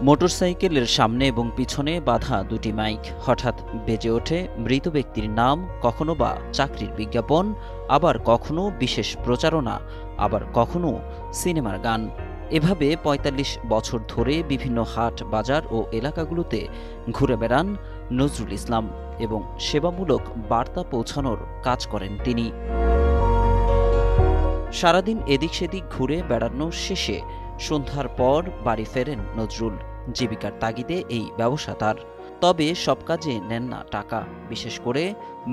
মোটরসাইকেলের সামনে এবং পিছনে বাঁধা দুটি মাইক। হঠাৎ বেজে ওঠে মৃত ব্যক্তির নাম, কখনো বা চাকরির বিজ্ঞাপন, আবার কখনো বিশেষ প্রচারণা, আবার কখনো সিনেমার গান। এভাবে ৪৫ বছর ধরে বিভিন্ন হাট, বাজার ও এলাকাগুলোতে ঘুরে বেড়ান নজরুল ইসলাম এবং সেবামূলক বার্তা পৌঁছানোর কাজ করেন তিনি। সারাদিন এদিক সেদিক ঘুরে বেড়ানো শেষে সন্ধ্যার পর বাড়ি ফেরেন নজরুল। জীবিকার তাগিদে এই ব্যবসা তার। তবে সব কাজে নেন না টাকা। বিশেষ করে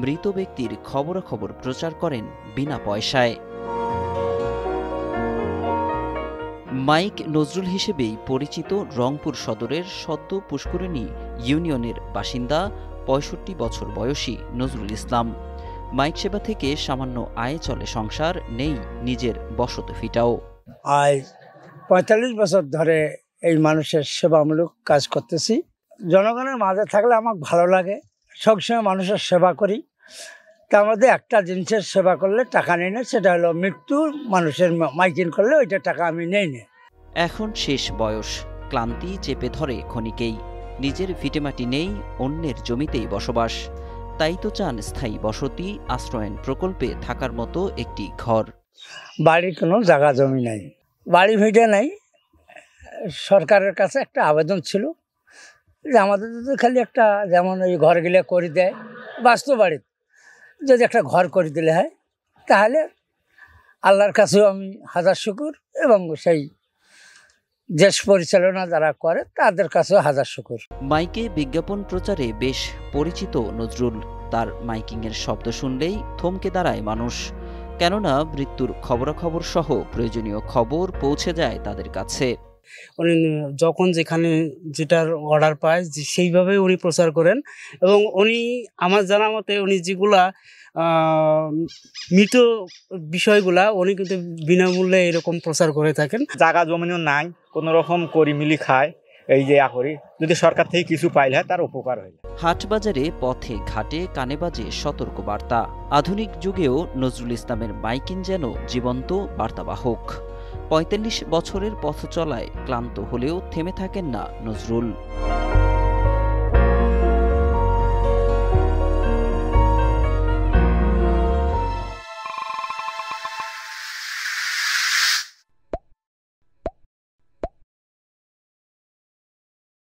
মৃত ব্যক্তির খবরাখবর প্রচার করেন বিনা পয়সায়। মাইক নজরুল হিসেবেই পরিচিত রংপুর সদরের সদ্য পুষ্করিণী ইউনিয়নের বাসিন্দা ৬৫ বছর বয়সী নজরুল ইসলাম। মাইক সেবা থেকে সামান্য আয়ে চলে সংসার, নেই নিজের বসত ভিটাও। আজ ৪৫ বছর ধরে এই মানুষের সেবামূলক কাজ করতেছি। জনগণের মাঝে থাকলে আমার ভালো লাগে, সবসময় মানুষের সেবা করি। তার মধ্যে একটা জিনিসের সেবা করলে টাকা নেই না, সেটা হলো মৃত্যুর মানুষের মাইকিং করলে ওইটা টাকা আমি নেই না। এখন শেষ বয়স, ক্লান্তি চেপে ধরে ক্ষণিকেই। নিজের ভিটেমাটি নেই, অন্যের জমিতেই বসবাস। তাই তো চান স্থায়ী বসতি, আশ্রয়ন প্রকল্পে থাকার মতো একটি ঘর। বাড়ির কোনো জায়গা জমি নাই, বাড়ি ভিটে নাই। সরকারের কাছে একটা আবেদন ছিল যে আমাদের যদি খালি একটা, যেমন ওই ঘরগুলো করে দেয় বাস্তু বাড়িতে, যদি একটা ঘর করে দিলে হয় তাহলে আল্লাহর কাছেও আমি হাজার শুকুর, এবং সেই দেশ পরিচালনা যারা করে তাদের কাছেও হাজার শুকুর। মাইকে বিজ্ঞাপন প্রচারে বেশ পরিচিত নজরুল। তার মাইকিংয়ের শব্দ শুনলেই থমকে দাঁড়ায় মানুষ, কেননা মৃত্যুর খবরাখবর সহ প্রয়োজনীয় খবর পৌঁছে যায় তাদের কাছে। উনি যখন যেখানে যেটার অর্ডার পায় সেইভাবে উনি প্রচার করেন, এবং উনি আমার জানা মতে উনি যেগুলা মৃত বিষয়গুলা উনি কিন্তু বিনামূল্যে এরকম প্রচার করে থাকেন। জায়গা জমিনও নাই, কোনো রকম করি মিলি খায়। এই যে করি, যদি সরকার থেকে কিছু পাইলে হয় তার উপকার হয়। হাট বাজারে, পথে ঘাটে কানে বাজে সতর্ক বার্তা। আধুনিক যুগেও নজরুল ইসলামের মাইকিং যেন জীবন্ত বার্তাবাহক। ৪৫ বছরের পথ চলায় ক্লান্ত হলেও থেমে থাকেন না নজরুল।